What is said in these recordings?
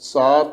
7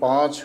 5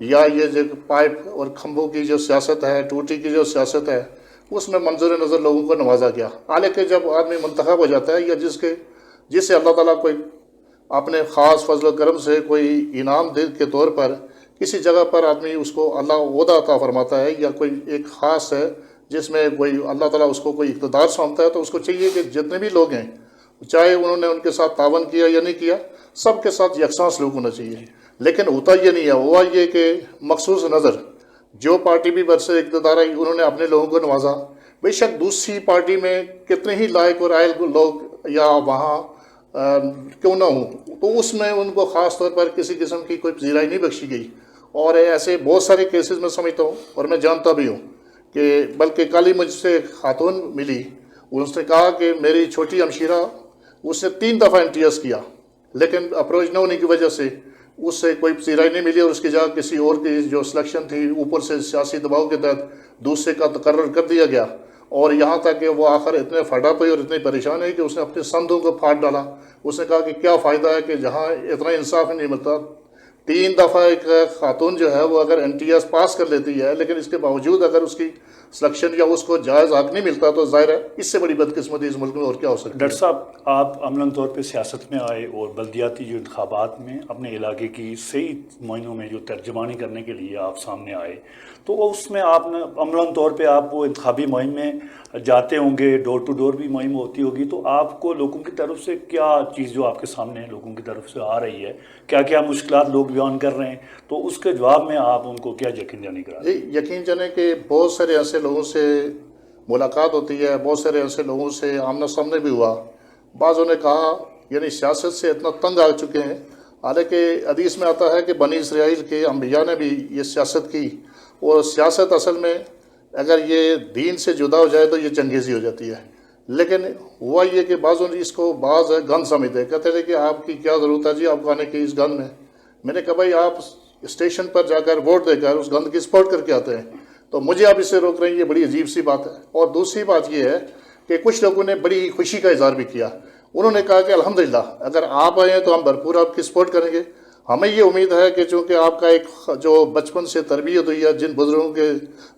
یا یہ جو پائپ اور کھمبوں کی جو سیاست ہے، ٹوٹی کی جو سیاست ہے، اس میں منظر نظر لوگوں کو نوازا گیا۔ حالانکہ جب آدمی منتخب ہو جاتا ہے یا جس سے اللہ تعالیٰ کوئی اپنے خاص فضل و کرم سے کوئی انعام کے طور پر کسی جگہ پر آدمی اس کو اللہ عہدہ عطا فرماتا ہے، یا کوئی ایک خاص ہے جس میں کوئی اللہ تعالیٰ اس کو کوئی اقتدار سونپتا ہے، تو اس کو چاہیے کہ جتنے بھی لوگ ہیں، چاہے انہوں نے ان کے ساتھ تعاون کیا یا نہیں کیا، سب کے ساتھ یکساں سلوک ہونا چاہیے۔ لیکن ہوتا یہ نہیں ہے، ہوا یہ کہ مخصوص نظر جو پارٹی بھی برسر اقتدار آئی انہوں نے اپنے لوگوں کو نوازا۔ بے شک دوسری پارٹی میں کتنے ہی لائق اور عائل لوگ یا وہاں کیوں نہ ہوں، تو اس میں ان کو خاص طور پر کسی قسم کی کوئی پذیرائی نہیں بخشی گئی۔ اور ایسے بہت سارے کیسز میں سمجھتا ہوں اور میں جانتا بھی ہوں کہ بلکہ کل ہی مجھ سے ایک خاتون ملی، اس نے کہا کہ میری چھوٹی ہمشیرہ، اس نے 3 دفعہ امتیاز کیا، لیکن اپروچ نہ ہونے کی وجہ سے اس سے کوئی پذیرائی نہیں ملی، اور اس کی جگہ کسی اور کی جو سلیکشن تھی اوپر سے سیاسی دباؤ کے تحت دوسرے کا تقرر کر دیا گیا، اور یہاں تک کہ وہ آخر اتنے پھٹا پئی اور اتنے پریشان ہے کہ اس نے اپنے سندھوں کو پھاڑ ڈالا۔ اس نے کہا کہ کیا فائدہ ہے کہ جہاں اتنا انصاف نہیں ملتا، 3 دفعہ ایک خاتون جو ہے وہ اگر امتیاز پاس کر لیتی ہے، لیکن اس کے باوجود اگر اس کی سلیکشن یا اس کو جائز حق نہیں ملتا، تو ظاہر ہے اس سے بڑی بدقسمتی اس ملک میں اور کیا ہو سکتی ہے۔ ڈاکٹر صاحب، آپ عملاً طور پہ سیاست میں آئے اور بلدیاتی جو انتخابات میں اپنے علاقے کی صحیح معنوں میں جو ترجمانی کرنے کے لیے آپ سامنے آئے، تو اس میں آپ نے عملاً طور پہ آپ وہ انتخابی مہم میں جاتے ہوں گے، ڈور ٹو ڈور بھی مہم ہوتی ہوگی، تو آپ کو لوگوں کی طرف سے کیا چیز جو آپ کے سامنے لوگوں کی طرف سے آ رہی ہے، کیا کیا مشکلات لوگ بیان کر رہے ہیں، تو اس کے جواب میں آپ ان کو کیا یقین دہانی کرا رہے ہیں؟ جی، یقین جانے کہ بہت سارے ایسے لوگوں سے ملاقات ہوتی ہے، بہت سارے ایسے لوگوں سے آمنا سامنے بھی ہوا۔ بعضوں نے کہا یعنی سیاست سے اتنا تنگ آ چکے ہیں، حالانکہ حدیث میں آتا ہے کہ بنی اسرائیل کے انبیاء نے بھی یہ سیاست کی، اور سیاست اصل میں اگر یہ دین سے جدا ہو جائے تو یہ چنگیزی ہو جاتی ہے۔ لیکن ہوا یہ کہ بعضوں نے اس کو بعض گند سمجھتے ہیں، کہتے ہیں کہ آپ کی کیا ضرورت ہے جی آپ کو آنے کی اس گند میں۔ میں نے کہا بھائی آپ اسٹیشن پر جا کر ووٹ دے کر اس گند کی سپورٹ کر کے آتے ہیں، تو مجھے آپ اسے روک رہے ہیں، یہ بڑی عجیب سی بات ہے۔ اور دوسری بات یہ ہے کہ کچھ لوگوں نے بڑی خوشی کا اظہار بھی کیا، انہوں نے کہا کہ الحمدللہ اگر آپ آئے ہیں تو ہم بھرپور آپ کی سپورٹ کریں گے۔ ہمیں یہ امید ہے کہ چونکہ آپ کا ایک جو بچپن سے تربیت ہوئی ہے، جن بزرگوں کے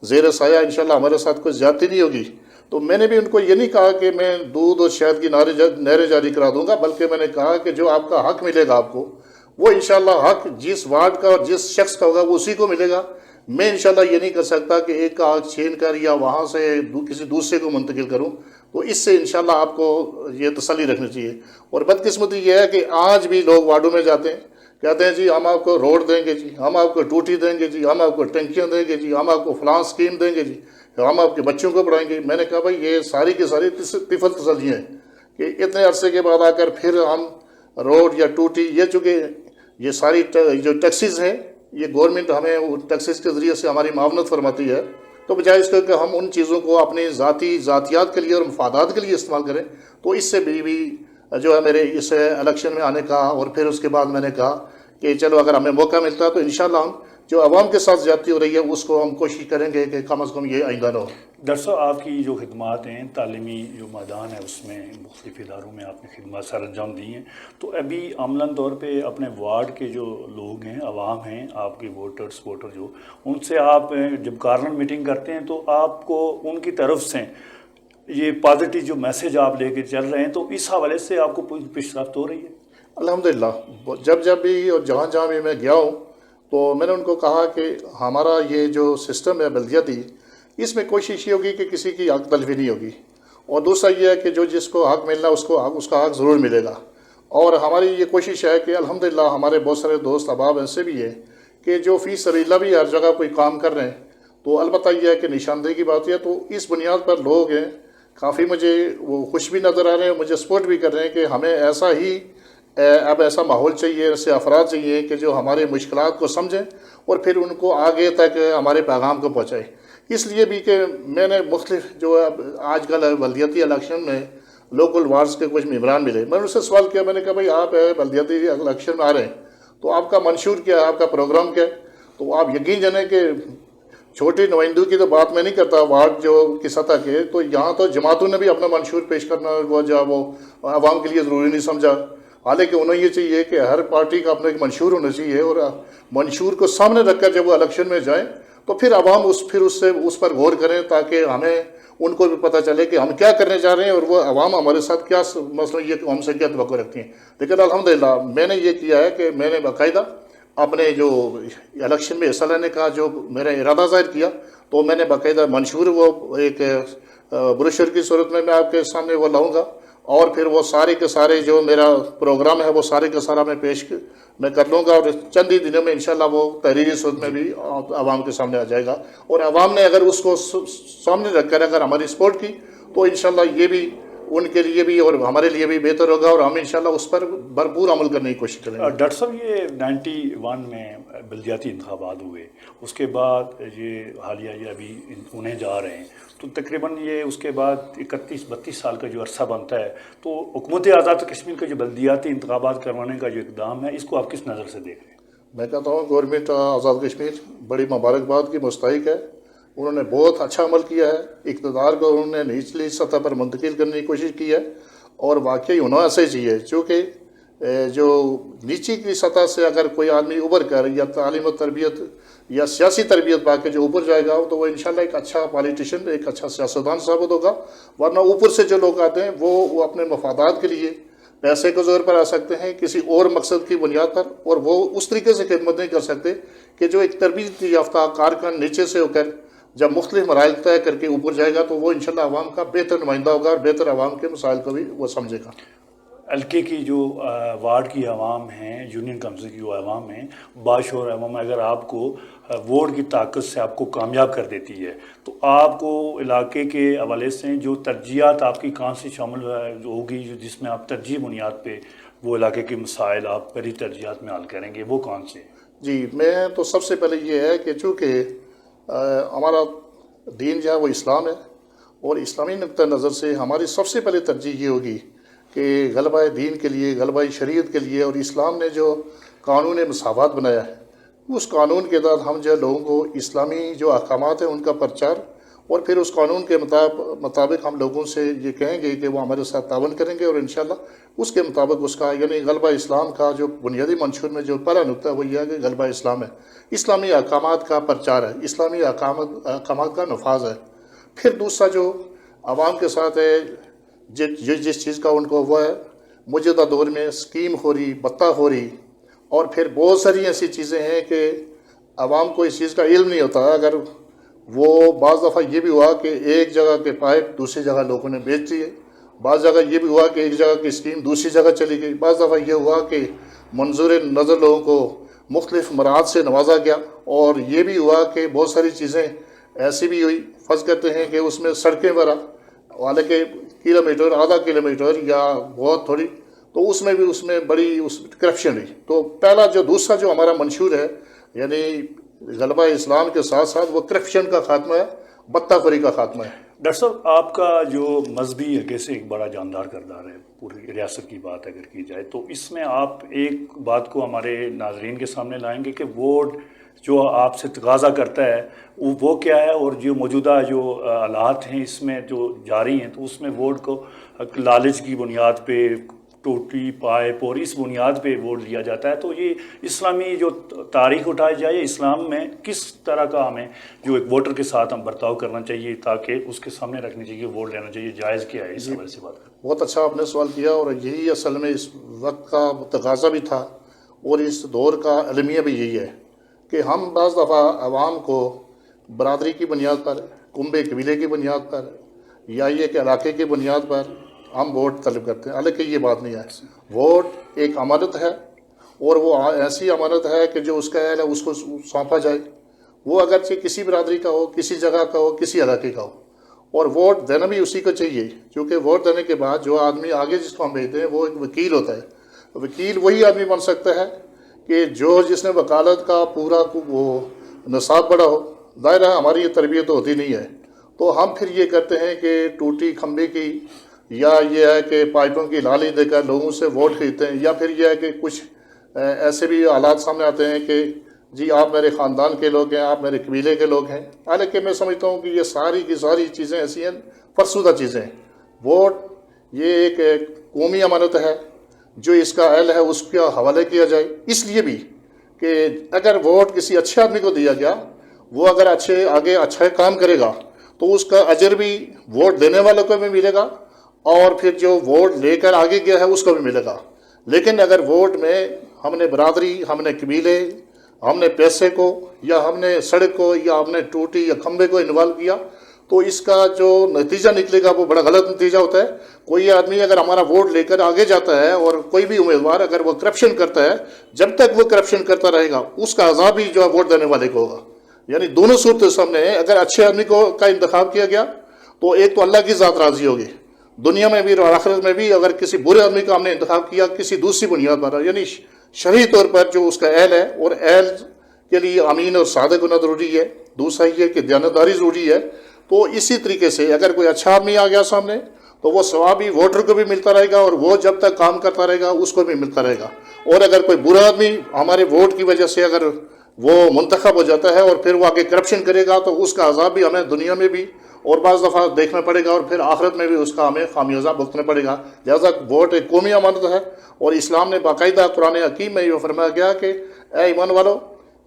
زیر سایہ انشاءاللہ ہمارے ساتھ کوئی زیادتی نہیں ہوگی، تو میں نے بھی ان کو یہ نہیں کہا کہ میں دودھ اور شہد کی نہریں جاری کرا دوں گا، بلکہ میں نے کہا کہ جو آپ کا حق ملے گا آپ کو، وہ انشاءاللہ حق جس وارڈ کا اور جس شخص کا ہوگا وہ اسی کو ملے گا۔ میں انشاءاللہ یہ نہیں کر سکتا کہ ایک کا حق چھین کر یا وہاں سے کسی دوسرے کو منتقل کروں، تو اس سے انشاءاللہ آپ کو یہ تسلی رکھنی چاہیے۔ اور بدقسمتی یہ ہے کہ آج بھی لوگ وارڈوں میں جاتے ہیں، کہتے ہیں جی ہم آپ کو روڈ دیں گے، جی ہم آپ کو ٹوٹی دیں گے، جی ہم آپ کو ٹنکیاں دیں گے، جی ہم آپ کو فلاں اسکیم دیں گے، جی ہم آپ کے بچوں کو پڑھائیں گے۔ میں نے کہا بھائی یہ ساری کی ساری طفل تسلیاں ہیں کہ اتنے عرصے کے بعد آ کر پھر ہم روڈ یا ٹوٹی، یہ چونکہ یہ ساری جو ٹیکسیز ہیں یہ گورنمنٹ ہمیں ٹیکسیز کے ذریعے سے ہماری معاونت فرماتی ہے، تو بجائے اس کے کہ ہم ان چیزوں کو اپنی ذاتیات کے لیے اور مفادات کے لیے استعمال کریں، تو اس سے بھی جو ہے میرے اس الیکشن میں آنے کا، اور پھر اس کے بعد میں نے کہا کہ چلو اگر ہمیں موقع ملتا ہے تو انشاءاللہ ہم جو عوام کے ساتھ زیادتی ہو رہی ہے اس کو ہم کوشش کریں گے کہ کم از کم یہ آئندہ نہ ہو۔ ڈاکٹر صاحب، آپ کی جو خدمات ہیں، تعلیمی جو میدان ہے اس میں مختلف اداروں میں آپ نے خدمات سر انجام دی ہیں، تو ابھی عملاً طور پہ اپنے وارڈ کے جو لوگ ہیں، عوام ہیں، آپ کے ووٹر جو ان سے آپ جب کارنر میٹنگ کرتے ہیں تو آپ کو ان کی طرف سے یہ پازیٹیو جو میسج آپ لے کے چل رہے ہیں، تو اس حوالے سے آپ کو پیش رفت ہو رہی ہے؟ الحمدللہ جب بھی اور جہاں بھی میں گیا ہوں تو میں نے ان کو کہا کہ ہمارا یہ جو سسٹم ہے بلدیاتی، اس میں کوشش یہ ہوگی کہ کسی کی حق تلفی نہیں ہوگی، اور دوسرا یہ ہے کہ جو جس کو حق ملنا اس کا حق ضرور ملے گا۔ اور ہماری یہ کوشش ہے کہ الحمدللہ ہمارے بہت سارے دوست احباب ایسے بھی ہیں کہ جو فی سبیل اللہ بھی ہر جگہ کوئی کام کر رہے ہیں، تو البتہ یہ ہے کہ نشاندہی کی بات ہے، تو اس بنیاد پر لوگ ہیں کافی مجھے وہ خوش بھی نظر آ رہے ہیں، مجھے سپورٹ بھی کر رہے ہیں کہ ہمیں ایسا ہی اب ایسا ماحول چاہیے، ایسے افراد چاہیے کہ جو ہمارے مشکلات کو سمجھیں اور پھر ان کو آگے تک ہمارے پیغام کو پہنچائیں۔ اس لیے بھی کہ میں نے مختلف جو آج کل بلدیاتی الیکشن میں لوکل وارڈز کے کچھ ممبران ملے، میں نے ان سے سوال کیا، میں نے کہا بھائی آپ بلدیاتی الیکشن میں آ رہے ہیں تو آپ کا منشور کیا ہے، آپ کا پروگرام کیا ہے؟ تو آپ یقین جانیں کہ چھوٹی نمائندوں کی تو بات میں نہیں کرتا وارڈ جو کی سطح کے، تو یہاں تو جماعتوں نے بھی اپنا منشور پیش کرنا وہ عوام کے لیے ضروری نہیں سمجھا، حالانکہ انہیں یہ چاہیے کہ ہر پارٹی کا اپنا ایک منشور ہونا چاہیے، اور منشور کو سامنے رکھ کر جب وہ الیکشن میں جائیں تو پھر عوام اس پر غور کریں، تاکہ ہمیں ان کو بھی پتہ چلے کہ ہم کیا کرنے جا رہے ہیں، اور وہ عوام ہمارے ساتھ کیا مسئلہ یہ کہ ہم سے کیا توقع رکھتی ہیں۔ لیکن الحمدللہ میں نے یہ کیا ہے کہ میں نے باقاعدہ اپنے جو الیکشن میں حصہ لینے کا جو میرا ارادہ ظاہر کیا، تو میں نے باقاعدہ منشور وہ ایک بروشر کی صورت میں آپ کے سامنے وہ لاؤں گا، اور پھر وہ سارے کے سارے جو میرا پروگرام ہے وہ سارے کا سارا میں کر لوں گا، اور چند ہی دنوں میں انشاءاللہ وہ تحریری صورت میں بھی عوام کے سامنے آ جائے گا، اور عوام نے اگر اس کو سامنے رکھ کر اگر ہماری سپورٹ کی تو انشاءاللہ یہ بھی ان کے لیے بھی اور ہمارے لیے بھی بہتر ہوگا، اور ہم انشاءاللہ اس پر بھرپور عمل کرنے کی کوشش کریں گے۔ ڈاکٹر صاحب، یہ 91 میں بلدیاتی انتخابات ہوئے، اس کے بعد یہ حالیہ یہ ابھی انہیں جا رہے ہیں، تو تقریباً یہ اس کے بعد 31-32 سال کا جو عرصہ بنتا ہے، تو حکومت آزاد کشمیر کا جو بلدیاتی انتخابات کروانے کا جو اقدام ہے، اس کو آپ کس نظر سے دیکھ رہے ہیں؟ میں کہتا ہوں گورنمنٹ آزاد کشمیر بڑی مبارکباد کی مستحق ہے، انہوں نے بہت اچھا عمل کیا ہے، اقتدار کو انہوں نے نچلی سطح پر منتقل کرنے کی کوشش کی ہے، اور واقعی انہوں ایسے چاہیے، چونکہ جو نیچی کی سطح سے اگر کوئی آدمی ابھر کر یا تعلیم و تربیت یا سیاسی تربیت پا کے جو اوپر جائے گا تو وہ انشاءاللہ ایک اچھا پالیٹیشین، ایک اچھا سیاستدان ثابت ہوگا، ورنہ اوپر سے جو لوگ آتے ہیں وہ اپنے مفادات کے لیے پیسے کے زور پر آ سکتے ہیں، کسی اور مقصد کی بنیاد پر، اور وہ اس طریقے سے خدمت نہیں کر سکتے کہ جو ایک تربیت یافتہ کارکن نیچے سے ہو کر جب مختلف مراحل طے کر کے اوپر جائے گا تو وہ انشاءاللہ عوام کا بہتر نمائندہ ہوگا، اور بہتر عوام کے مسائل کو بھی وہ سمجھے گا۔ حلقے کی جو وارڈ کی عوام ہیں، یونین کونسل کی جو عوام ہیں، باشعور عوام اگر آپ کو ووٹ کی طاقت سے آپ کو کامیاب کر دیتی ہے، تو آپ کو علاقے کے حوالے سے جو ترجیحات آپ کی کہاں سے شامل ہوگی، جس میں آپ ترجیح بنیاد پہ وہ علاقے کے مسائل آپ پہلی ترجیحات میں حل کریں گے، وہ کون سے؟ جی، میں تو سب سے پہلے یہ ہے کہ چونکہ ہمارا دین جو ہے وہ اسلام ہے، اور اسلامی نقطہ نظر سے ہماری سب سے پہلے ترجیح یہ ہوگی کہ غلبہ دین کے لیے، غلبہ شریعت کے لیے، اور اسلام نے جو قانون مساوات بنایا ہے اس قانون کے تحت ہم جو لوگوں کو اسلامی جو احکامات ہیں ان کا پرچار، اور پھر اس قانون کے مطابق ہم لوگوں سے یہ کہیں گے کہ وہ ہمارے ساتھ تعاون کریں گے، اور انشاءاللہ اس کے مطابق اس کا یعنی غلبہ اسلام کا جو بنیادی منشور میں جو پہلا نقطہ ہے وہ یہ ہے کہ غلبہ اسلام ہے، اسلامی احکامات کا پرچار ہے، اسلامی احکامات کا نفاذ ہے۔ پھر دوسرا جو عوام کے ساتھ ہے جس چیز کا ان کو وہ ہے موجودہ دور میں اسکیم خوری، بتہ خوری، اور پھر بہت ساری ایسی چیزیں ہیں کہ عوام کو اس چیز کا علم نہیں ہوتا، اگر وہ بعض دفعہ یہ بھی ہوا کہ ایک جگہ کے پائپ دوسری جگہ لوگوں نے بیچ دیے، بعض جگہ یہ بھی ہوا کہ ایک جگہ کی اسکیم دوسری جگہ چلی گئی، بعض دفعہ یہ ہوا کہ منظور نظر لوگوں کو مختلف مراحل سے نوازا گیا، اور یہ بھی ہوا کہ بہت ساری چیزیں ایسی بھی ہوئی، فرض کرتے ہیں کہ اس میں سڑکیں وغیرہ حالانکہ کلومیٹر، آدھا کلومیٹر یا بہت تھوڑی، تو اس میں بڑی کرپشن رہی۔ تو پہلا دوسرا جو ہمارا منشور ہے یعنی غلبہ اسلام کے ساتھ ساتھ وہ کرپشن کا خاتمہ ہے، بتہ خوری کا خاتمہ ہے۔ ڈاکٹر صاحب، آپ کا جو مذہبی حلقے سے ایک بڑا جاندار کردار ہے، پوری ریاست کی بات اگر کی جائے تو اس میں آپ ایک بات کو ہمارے ناظرین کے سامنے لائیں گے کہ ووٹ جو آپ سے تقاضا کرتا ہے وہ کیا ہے، اور جو موجودہ جو حالات ہیں اس میں جو جاری ہیں تو اس میں ووٹ کو لالچ کی بنیاد پہ، ٹوٹی پائپ اور اس بنیاد پہ ووٹ دیا جاتا ہے، تو یہ اسلامی جو تاریخ اٹھائی جائے، اسلام میں کس طرح کا ہمیں جو ایک ووٹر کے ساتھ ہم برتاؤ کرنا چاہیے تاکہ اس کے سامنے رکھنی چاہیے، ووٹ لینا چاہیے، جائز کیا ہے، اس حوالے سے بات کریں۔ بہت اچھا آپ نے سوال کیا، اور یہی اصل میں اس وقت کا تقاضا بھی تھا، اور اس دور کا المیہ بھی یہی ہے کہ ہم بعض دفعہ عوام کو برادری کی بنیاد پر، کنبے قبیلے کی بنیاد پر، یا یہ کہ علاقے کی بنیاد پر ہم ووٹ طلب کرتے ہیں، حالانکہ یہ بات نہیں ہے۔ ووٹ ایک امانت ہے، اور وہ ایسی امانت ہے کہ جو اس کا اہل ہے اس کو سونپا جائے، وہ اگرچہ کسی برادری کا ہو، کسی جگہ کا ہو، کسی علاقے کا ہو، اور ووٹ دینا بھی اسی کو چاہیے، کیونکہ ووٹ دینے کے بعد جو آدمی آگے جس کو ہم بھیجتے ہیں وہ ایک وکیل ہوتا ہے۔ وکیل وہی آدمی بن سکتا ہے کہ جس نے وکالت کا پورا وہ نصاب پڑھا ہو۔ ظاہر ہے ہماری یہ تربیت تو ہوتی نہیں ہے، تو ہم پھر یہ کرتے ہیں کہ ٹوٹی کھمبے کی، یا یہ ہے کہ پائپوں کی لالی دے کر لوگوں سے ووٹ خریدتے ہیں، یا پھر یہ ہے کہ کچھ ایسے بھی حالات سامنے آتے ہیں کہ جی آپ میرے خاندان کے لوگ ہیں، آپ میرے قبیلے کے لوگ ہیں، حالانکہ میں سمجھتا ہوں کہ یہ ساری کی ساری چیزیں ایسی ہیں فرسودہ چیزیں ہیں۔ ووٹ یہ ایک قومی امانت ہے، جو اس کا اہل ہے اس کا حوالے کیا جائے، اس لیے بھی کہ اگر ووٹ کسی اچھے آدمی کو دیا گیا، وہ اگر آگے اچھا کام کرے گا تو اس کا اجر بھی ووٹ دینے والوں کو بھی ملے گا اور پھر جو ووٹ لے کر آگے گیا ہے اس کو بھی ملے گا۔ لیکن اگر ووٹ میں ہم نے برادری، ہم نے قبیلے، ہم نے پیسے کو، یا ہم نے سڑک کو، یا ہم نے ٹوٹی یا کھمبے کو انوالو کیا، تو اس کا جو نتیجہ نکلے گا وہ بڑا غلط نتیجہ ہوتا ہے۔ کوئی آدمی اگر ہمارا ووٹ لے کر آگے جاتا ہے اور کوئی بھی امیدوار اگر وہ کرپشن کرتا ہے، جب تک وہ کرپشن کرتا رہے گا اس کا عذاب بھی جو ہے ووٹ دینے والے کو ہوگا۔ یعنی دونوں صورتیں سامنے ہیں۔ اگر اچھے آدمی کا انتخاب کیا گیا تو ایک تو اللہ کی ذات راضی ہوگی، دنیا میں بھی اور آخرت میں بھی۔ اگر کسی برے آدمی کا ہم نے انتخاب کیا کسی دوسری بنیاد پر، یعنی شرعی طور پر جو اس کا اہل ہے، اور اہل کے لیے امین اور صادق ہونا ضروری ہے، دوسرا یہ کہ دیانتداری ضروری ہے، تو اسی طریقے سے اگر کوئی اچھا آدمی آ گیا سامنے تو وہ ثواب بھی ووٹر کو بھی ملتا رہے گا اور وہ جب تک کام کرتا رہے گا اس کو بھی ملتا رہے گا۔ اور اگر کوئی برا آدمی ہمارے ووٹ کی وجہ سے اگر وہ منتخب ہو جاتا ہے اور پھر وہ آگے کرپشن کرے گا تو اس کا عذاب بھی ہمیں دنیا میں بھی اور بعض دفعہ دیکھنا پڑے گا، اور پھر آخرت میں بھی اس کا ہمیں خامیازہ بھگتنا پڑے گا۔ لہذا ووٹ ایک قومی امانت ہے، اور اسلام نے باقاعدہ قرآن حکیم میں یہ فرمایا گیا کہ اے ایمان والو،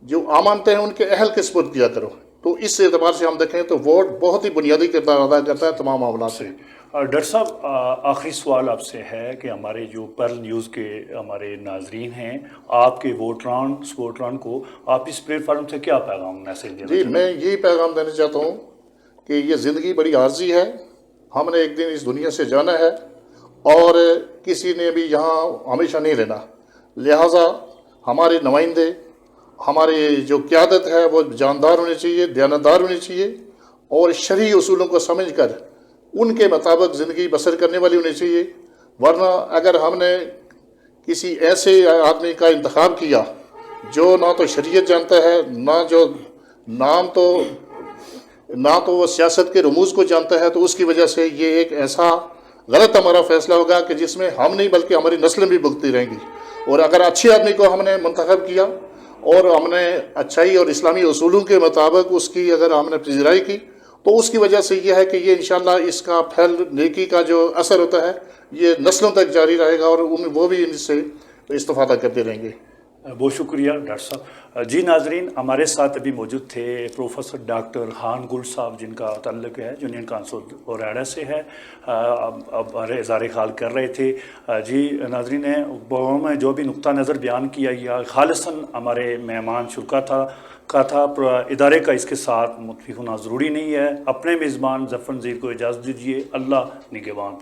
جو امانتیں ہیں ان کے اہل کے سپرد کیا کرو۔ تو اس اعتبار سے ہم دیکھیں تو ووٹ بہت ہی بنیادی کردار ادا کرتا ہے تمام معاملات سے۔ ڈاکٹر صاحب، آخری سوال آپ سے ہے کہ ہمارے جو پرل نیوز کے ہمارے ناظرین ہیں، آپ کے ووٹران سپورٹران کو آپ اس پلیٹ فارم سے کیا پیغام میسیج دینا جی، میں یہی پیغام دینا چاہتا ہوں کہ یہ زندگی بڑی عارضی ہے، ہم نے ایک دن اس دنیا سے جانا ہے اور کسی نے بھی یہاں ہمیشہ نہیں رہنا۔ لہٰذا ہمارے نمائندے، ہماری جو قیادت ہے وہ جاندار ہونی چاہیے، دیانتدار ہونی چاہیے، اور شرعی اصولوں کو سمجھ کر ان کے مطابق زندگی بسر کرنے والی ہونی چاہیے۔ ورنہ اگر ہم نے کسی ایسے آدمی کا انتخاب کیا جو نہ تو شریعت جانتا ہے، نہ تو وہ سیاست کے رموز کو جانتا ہے، تو اس کی وجہ سے یہ ایک ایسا غلط ہمارا فیصلہ ہوگا کہ جس میں ہم نہیں بلکہ ہماری نسلیں بھی بھگتی رہیں گی۔ اور اگر اچھے آدمی کو ہم نے منتخب کیا اور ہم نے اچھائی اور اسلامی اصولوں کے مطابق اس کی اگر ہم نے پذیرائی کی، تو اس کی وجہ سے یہ ہے کہ یہ انشاءاللہ اس کا پھل نیکی کا جو اثر ہوتا ہے یہ نسلوں تک جاری رہے گا، اور وہ بھی ان سے استفادہ کرتے رہیں گے۔ بہت شکریہ ڈاکٹر صاحب۔ جی ناظرین، ہمارے ساتھ ابھی موجود تھے پروفیسر ڈاکٹر خان گل صاحب، جن کا تعلق ہے یونین کونسل اوریڑا سے ہے، اب اظہار خیال کر رہے تھے۔ جی ناظرین، میں جو بھی نقطہ نظر بیان کیا یہ خالصاً ہمارے مہمان شرکا کا تھا، ادارے کا اس کے ساتھ متفق ہونا ضروری نہیں ہے۔ اپنے میزبان ظفر نذیر کو اجازت دیجیے۔ اللہ نگہبان۔